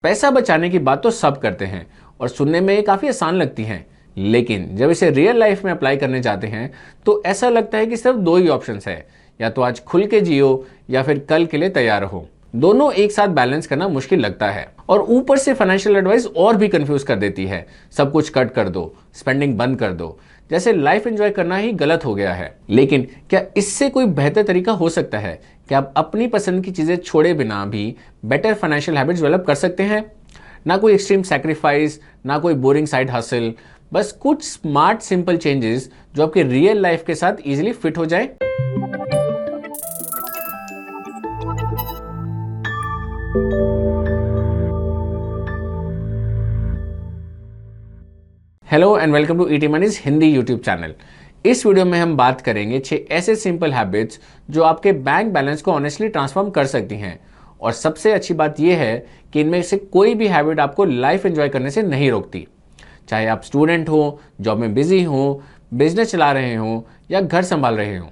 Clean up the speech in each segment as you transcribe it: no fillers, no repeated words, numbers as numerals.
पैसा बचाने की बात तो सब करते हैं और सुनने में ये काफ़ी आसान लगती हैं, लेकिन जब इसे रियल लाइफ में अप्लाई करने जाते हैं तो ऐसा लगता है कि सिर्फ दो ही ऑप्शंस है, या तो आज खुल के जियो या फिर कल के लिए तैयार हो। दोनों एक साथ बैलेंस करना मुश्किल लगता है और ऊपर से फाइनेंशियल एडवाइस और भी कंफ्यूज कर देती है। सब कुछ कट कर दो, स्पेंडिंग बंद कर दो, जैसे लाइफ एंजॉय करना ही गलत हो गया है। लेकिन क्या इससे कोई बेहतर तरीका हो सकता है कि आप अपनी पसंद की चीजें छोड़े बिना भी बेटर फाइनेंशियल हैबिट्स डेवलप कर सकते हैं? ना कोई एक्सट्रीम सैक्रिफाइस, ना कोई बोरिंग साइड हसल, बस कुछ स्मार्ट सिंपल चेंजेस जो आपके रियल लाइफ के साथ इजीली फिट हो जाए। Hello and welcome to ET Money's Hindi YouTube channel. इस वीडियो में हम बात करेंगे 6 ऐसे सिंपल हैबिट्स जो आपके बैंक बैलेंस को ऑनेस्टली ट्रांसफॉर्म कर सकती हैं। और सबसे अच्छी बात यह है कि इनमें से कोई भी हैबिट आपको लाइफ एंजॉय करने से नहीं रोकती। चाहे आप स्टूडेंट हो, जॉब में बिजी हो, बिजनेस चला रहे हो या घर संभाल रहे हो।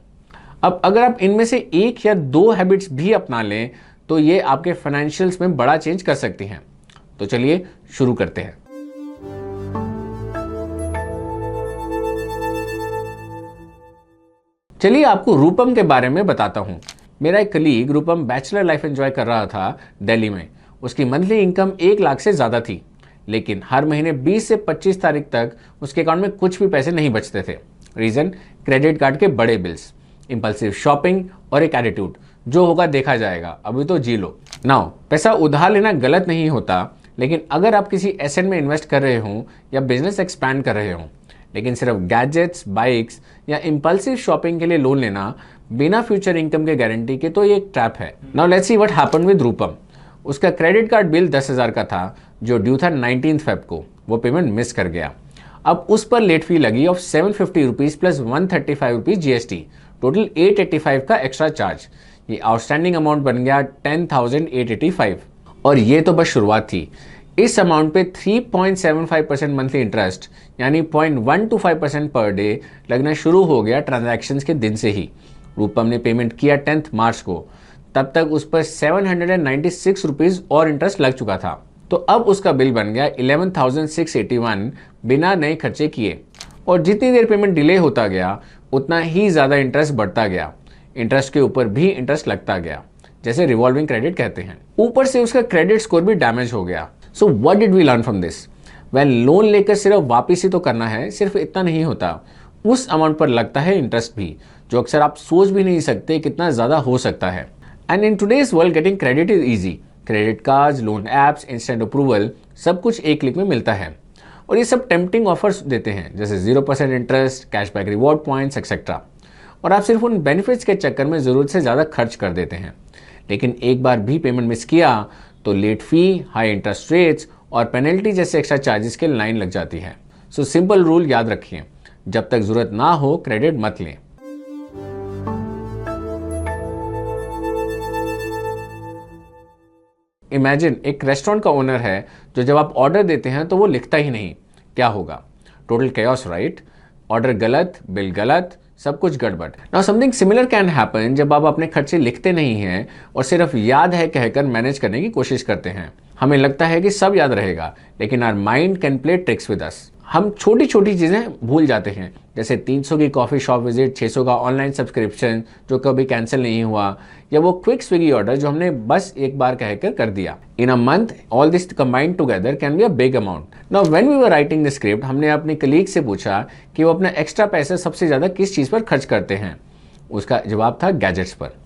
अब अगर आप इनमें से एक या दो हैबिट्स भी अपना लें तो ये आपके फाइनेंशियल्स में बड़ा चेंज कर सकती हैं। तो चलिए शुरू करते हैं। चलिए आपको रूपम के बारे में बताता हूँ। मेरा एक कलीग रूपम बैचलर लाइफ एंजॉय कर रहा था दिल्ली में। उसकी मंथली इनकम 1 लाख से ज़्यादा थी, लेकिन हर महीने 20 से 25 तारीख तक उसके अकाउंट में कुछ भी पैसे नहीं बचते थे। रीज़न, क्रेडिट कार्ड के बड़े बिल्स, इंपल्सिव शॉपिंग और एक एटीट्यूड, जो होगा देखा जाएगा, अभी तो जी लो। नाउ पैसा उधार लेना गलत नहीं होता, लेकिन अगर आप किसी एसेट में इन्वेस्ट कर रहे हो या बिजनेस एक्सपैंड कर रहे हो, लेकिन सिर्फ गैजेट्स, बाइक्स या इंपल्सिव शॉपिंग के लिए लोन लेना बिना फ्यूचर इनकम के गारंटी के, तो ये एक ट्रैप है। Now let's see what happened with Rupam. उसका क्रेडिट कार्ड बिल 10,000 का था जो ड्यू था 19 फेब को। वो पेमेंट मिस कर गया। अब उस पर लेट फी लगी of 750 rupees plus 135 rupees GST, total 885 का एक्स्ट्रा चार्ज। ये आउटस्टैंडिंग अमाउंट बन गया 10,885। और ये तो बस शुरुआत थी। इस अमाउंट पे 3.75% मंथली इंटरेस्ट यानी 0.125% पर डे लगना शुरू हो गया ट्रांजैक्शंस के दिन से ही। रूपम ने पेमेंट किया 10 मार्च को। तब तक उस पर 796 रुपीज और इंटरेस्ट लग चुका था। तो अब उसका बिल बन गया 11,681 बिना नए खर्चे किए। और जितनी देर पेमेंट डिले होता गया उतना ही ज़्यादा इंटरेस्ट बढ़ता गया। इंटरेस्ट के ऊपर भी इंटरेस्ट लगता गया, जैसे रिवॉल्विंग क्रेडिट कहते हैं। ऊपर से उसका क्रेडिट स्कोर भी डैमेज हो गया। So what did we learn from this? Well, loan लेकर सिर्फ वापस ही तो करना है, सिर्फ इतना नहीं होता, उस अमाउंट पर लगता है इंटरेस्ट भी, जो अक्सर आप सोच भी नहीं सकते कितना ज़्यादा हो सकता है। And in today's world getting credit is easy. Credit cards, loan apps, instant approval, सब कुछ एक क्लिक में मिलता है। और ये सब टेम्पटिंग ऑफर्स देते हैं, जैसे 0% interest, cashback, reward points etcetera. और आप सिर्फ उन बेनिफिट्स के चक्कर में ज़रूरत से ज़्यादा खर्च कर देते हैं। लेकिन एक बार भी पेमेंट मिस किया तो late fee, high interest rates और पेनल्टी जैसे एक्स्ट्रा चार्जेस के लाइन लग जाती है। सो सिंपल रूल याद रखिए, जब तक जरूरत ना हो क्रेडिट मत लें। इमेजिन एक रेस्टोरेंट का ओनर है जो जब आप ऑर्डर देते हैं तो वो लिखता ही नहीं। क्या होगा? Total chaos, right? ऑर्डर गलत, बिल गलत, सब कुछ गड़बड़। Now something similar can happen जब आप अपने खर्चे लिखते नहीं हैं और सिर्फ याद है कहकर मैनेज करने की कोशिश करते हैं। हमें लगता है कि सब याद रहेगा, लेकिन our mind can play tricks with us. हम छोटी छोटी चीज़ें भूल जाते हैं, जैसे 300 की कॉफ़ी शॉप विजिट, 600 का ऑनलाइन सब्सक्रिप्शन जो कभी कैंसिल नहीं हुआ, या वो क्विक स्विगी ऑर्डर जो हमने बस एक बार कहकर कर दिया। In a month all this combined together can be a big amount. Now when we were writing the script, हमने अपने कलीग से पूछा कि वो अपना एक्स्ट्रा पैसा सबसे ज़्यादा किस चीज़ पर खर्च करते हैं। उसका जवाब था गैजेट्स पर।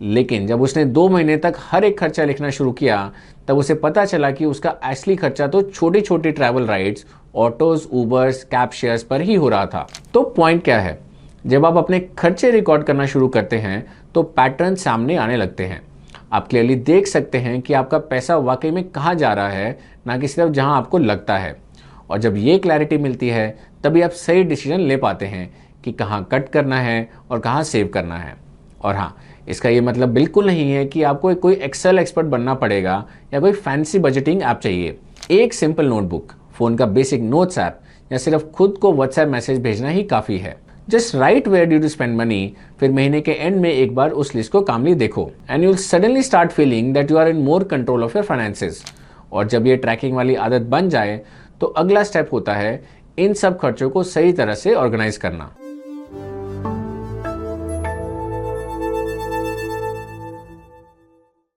लेकिन जब उसने 2 महीने तक हर एक खर्चा लिखना शुरू किया, तब उसे पता चला कि उसका असली खर्चा तो छोटी छोटी travel rides, autos, Ubers, cab shares पर ही हो रहा था। तो पॉइंट क्या है? जब आप अपने खर्चे रिकॉर्ड करना शुरू करते हैं तो पैटर्न सामने आने लगते हैं। आप क्लियरली देख सकते हैं कि आपका पैसा वाकई में कहाँ जा रहा है, ना कि सिर्फ जहाँ आपको लगता है। और जब ये क्लैरिटी मिलती है तभी आप सही डिसीजन ले पाते हैं कि कहाँ कट करना है और कहाँ सेव करना है। और हाँ, इसका ये मतलब बिल्कुल नहीं है कि आपको कोई एक्सेल एक्सपर्ट बनना पड़ेगा या कोई फैंसी बजटिंग ऐप चाहिए। एक सिंपल नोटबुक, फोन का बेसिक नोट्स ऐप या सिर्फ खुद को व्हाट्सएप मैसेज भेजना ही काफ़ी है। Just write where do to spend money, फिर महीने के एंड में एक बार उस लिस्ट को कामली देखो and you will suddenly start feeling that you are in more control of your finances. और जब ये ट्रैकिंग वाली आदत बन जाए तो अगला स्टेप होता है इन सब खर्चों को सही तरह से ऑर्गेनाइज करना।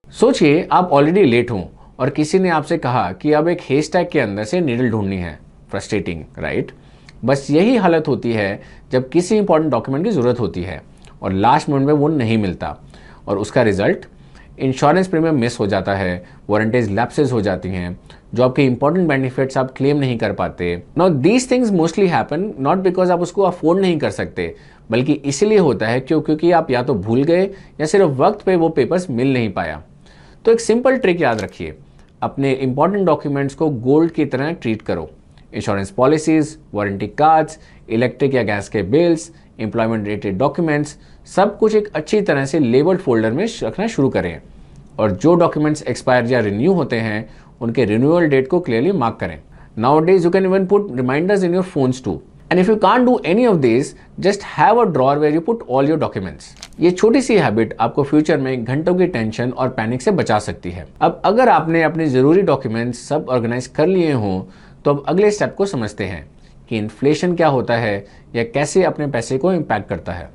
सोचिए आप ऑलरेडी लेट हो और किसी ने आपसे कहा कि अब एक हेयरस्टाइक के अंदर से नीडल ढूंढनी है। Frustrating, right? बस यही हालत होती है जब किसी इंपॉर्टेंट डॉक्यूमेंट की जरूरत होती है और लास्ट मोमेंट में वो नहीं मिलता, और उसका रिजल्ट इंश्योरेंस प्रीमियम मिस हो जाता है, वारंटीज लैप्सेस हो जाती हैं, जो आपके इंपॉर्टेंट बेनिफिट्स आप क्लेम नहीं कर पाते। Now these things mostly happen not because आप उसको अफोर्ड नहीं कर सकते, बल्कि इसलिए होता है क्योंकि आप या तो भूल गए या सिर्फ वक्त पे वो पेपर्स मिल नहीं पाया। तो एक सिंपल ट्रिक याद रखिए, अपने इंपॉर्टेंट डॉक्यूमेंट्स को गोल्ड की तरह ट्रीट करो। Insurance policies, warranty cards, electric या गैस के बिल्स, एम्प्लॉयमेंट रिलेटेड डॉक्यूमेंट्स, सब कुछ एक अच्छी तरह से लेबल्ड फोल्डर में रखना शुरू करें। और जो डॉक्यूमेंट्स एक्सपायर या रिन्यू होते हैं उनके रिन्यूअल डेट को क्लियरली मार्क करें। Nowadays you can even put reminders in your phones too. And if you can't do any of these, just have a drawer where you put all your documents. ये छोटी सी habit आपको future में घंटों की tension और panic से बचा सकती है। अब अगर आपने अपने जरूरी डॉक्यूमेंट्स सब ऑर्गेनाइज कर लिए हों तो अब अगले स्टेप को समझते हैं कि इन्फ्लेशन क्या होता है या कैसे अपने पैसे को इम्पैक्ट करता है। –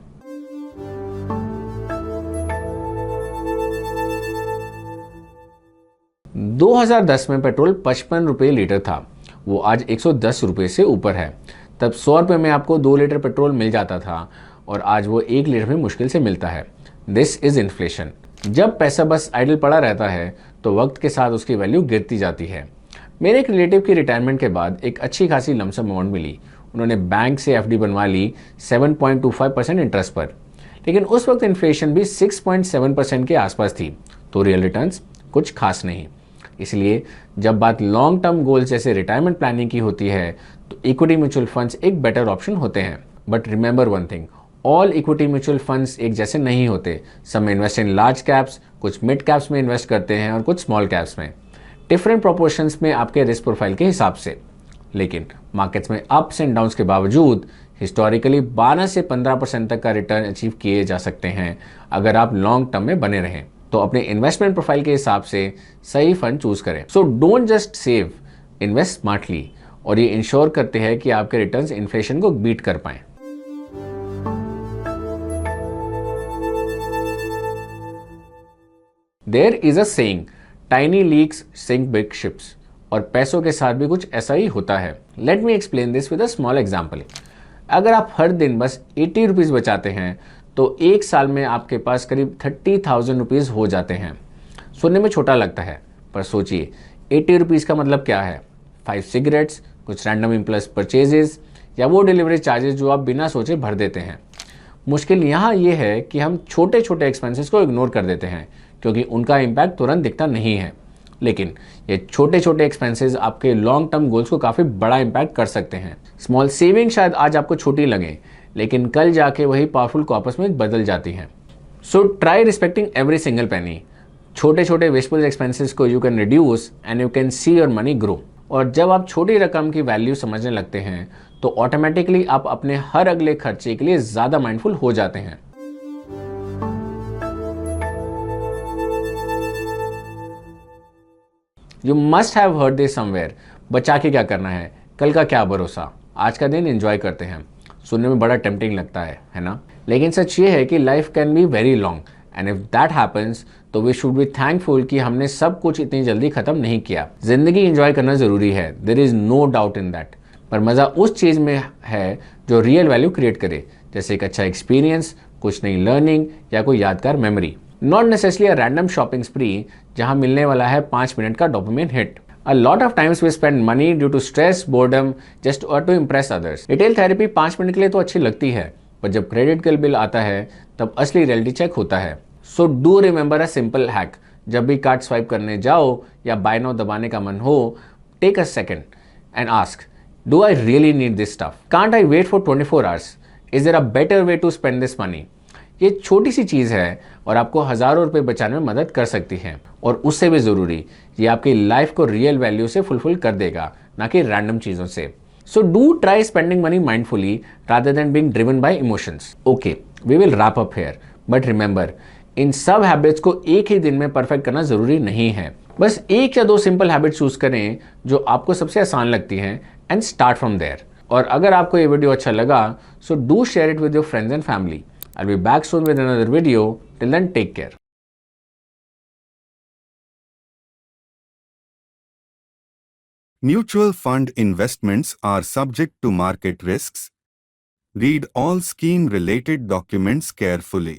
2010 में पेट्रोल 55 रुपये लीटर था, वो आज 110 रुपये से ऊपर है। तब 100 रुपये में आपको 2 लीटर पेट्रोल मिल जाता था और आज वो 1 लीटर में मुश्किल से मिलता है। This is inflation. जब पैसा बस आइडल पड़ा रहता है तो वक्त के साथ उसकी वैल्यू गिरती जाती है। मेरे एक रिलेटिव की रिटायरमेंट के बाद एक अच्छी खासी लमसम अमाउंट मिली। उन्होंने बैंक से एफडी बनवा ली 7.25% इंटरेस्ट पर, लेकिन उस वक्त इन्फ्लेशन भी 6.7% के आसपास थी, तो रियल रिटर्न्स कुछ खास नहीं। इसलिए जब बात लॉन्ग टर्म गोल्स जैसे रिटायरमेंट प्लानिंग की होती है तो इक्विटी म्यूचुअल फंड्स एक बेटर ऑप्शन होते हैं। But remember one thing, all equity mutual funds एक जैसे नहीं होते। सम इन्वेस्ट इन लार्ज कैप्स, कुछ मिड कैप्स में इन्वेस्ट करते हैं और कुछ स्मॉल कैप्स में, डिफरेंट प्रोपोर्शंस में आपके रिस्क प्रोफाइल के हिसाब से। लेकिन मार्केट्स में अप्स एंड डाउन्स के बावजूद हिस्टोरिकली 12 से 15% तक का रिटर्न अचीव किए जा सकते हैं अगर आप लॉन्ग टर्म में बने रहें। तो अपने इन्वेस्टमेंट प्रोफाइल के हिसाब से सही फंड चूज करें। So don't just save, invest smartly, और ये इंश्योर करते हैं कि आपके रिटर्न्स इन्फ्लेशन को बीट कर पाएं। There is a saying, tiny leaks sink big ships, और पैसों के साथ भी कुछ ऐसा ही होता है। Let me explain this with a small example. अगर आप हर दिन बस 80 रुपीज़ बचाते हैं तो एक साल में आपके पास करीब 30,000 रुपीज़ हो जाते हैं। सुनने में छोटा लगता है, पर सोचिए 80 रुपीज़ का मतलब क्या है? 5 सिगरेट्स, कुछ रैंडम इम्पल्स परचेजेस, या वो डिलीवरी चार्जेस जो आप बिना सोचे भर देते हैं। मुश्किल यहाँ ये है कि हम छोटे छोटे एक्सपेंसेस को इग्नोर कर देते हैं क्योंकि उनका इम्पैक्ट तुरंत दिखता नहीं है। लेकिन ये छोटे छोटे एक्सपेंसेस आपके लॉन्ग टर्म गोल्स को काफ़ी बड़ा इम्पैक्ट कर सकते हैं। स्मॉल सेविंग शायद आज आपको छोटी लगे, लेकिन कल जाके वही पावरफुल कॉर्पस में बदल जाती हैं। So try respecting every single penny. छोटे छोटे वेस्टफुल एक्सपेंसेस को you can reduce and you can see your money grow. और जब आप छोटी रकम की वैल्यू समझने लगते हैं तो ऑटोमेटिकली आप अपने हर अगले खर्चे के लिए ज़्यादा माइंडफुल हो जाते हैं। You must have heard this somewhere. बचा के क्या करना है, कल का क्या भरोसा, आज का दिन एंजॉय करते हैं। सुनने में बड़ा टेम्पटिंग लगता है ना? लेकिन सच ये है कि life can be very long, and if that happens तो वी शुड बी थैंकफुल कि हमने सब कुछ इतनी जल्दी खत्म नहीं किया। जिंदगी एंजॉय करना जरूरी है, there is no doubt in that, पर मज़ा उस चीज़ में है जो रियल वैल्यू क्रिएट करे, जैसे एक अच्छा एक्सपीरियंस, कुछ नई लर्निंग या कोई यादगार memory. Not necessarily a random shopping स्प्री जहां मिलने वाला है 5 मिनट का dopamine hit. A lot of times we spend money due to stress, boredom, just or to impress others. Retail therapy 5 minute के लिए तो अच्छी लगती है, पर जब क्रेडिट का बिल आता है तब असली रियलिटी चेक होता है। So do remember a simple hack. जब भी कार्ड स्वाइप करने जाओ या बाय नाउ दबाने का मन हो, take a second and ask, do I really need this stuff? Can't I wait for 24 hours? Is there a better way to spend this money? ये छोटी सी चीज़ है और आपको हज़ारों रुपए बचाने में मदद कर सकती है, और उससे भी ज़रूरी, ये आपकी लाइफ को रियल वैल्यू से फुलफिल कर देगा, ना कि रैंडम चीज़ों से। So do try spending money mindfully rather than being driven by emotions. Okay, we will wrap up here, but remember, इन सब हैबिट्स को एक ही दिन में परफेक्ट करना ज़रूरी नहीं है। बस एक या दो सिंपल हैबिट चूज करें जो आपको सबसे आसान लगती हैं एंड स्टार्ट फ्रॉम देयर। और अगर आपको ये वीडियो अच्छा लगा so do share it with your friends and family. I will be back soon with another video. Till then take care. Mutual fund investments are subject to market risks. Read all scheme-related documents carefully.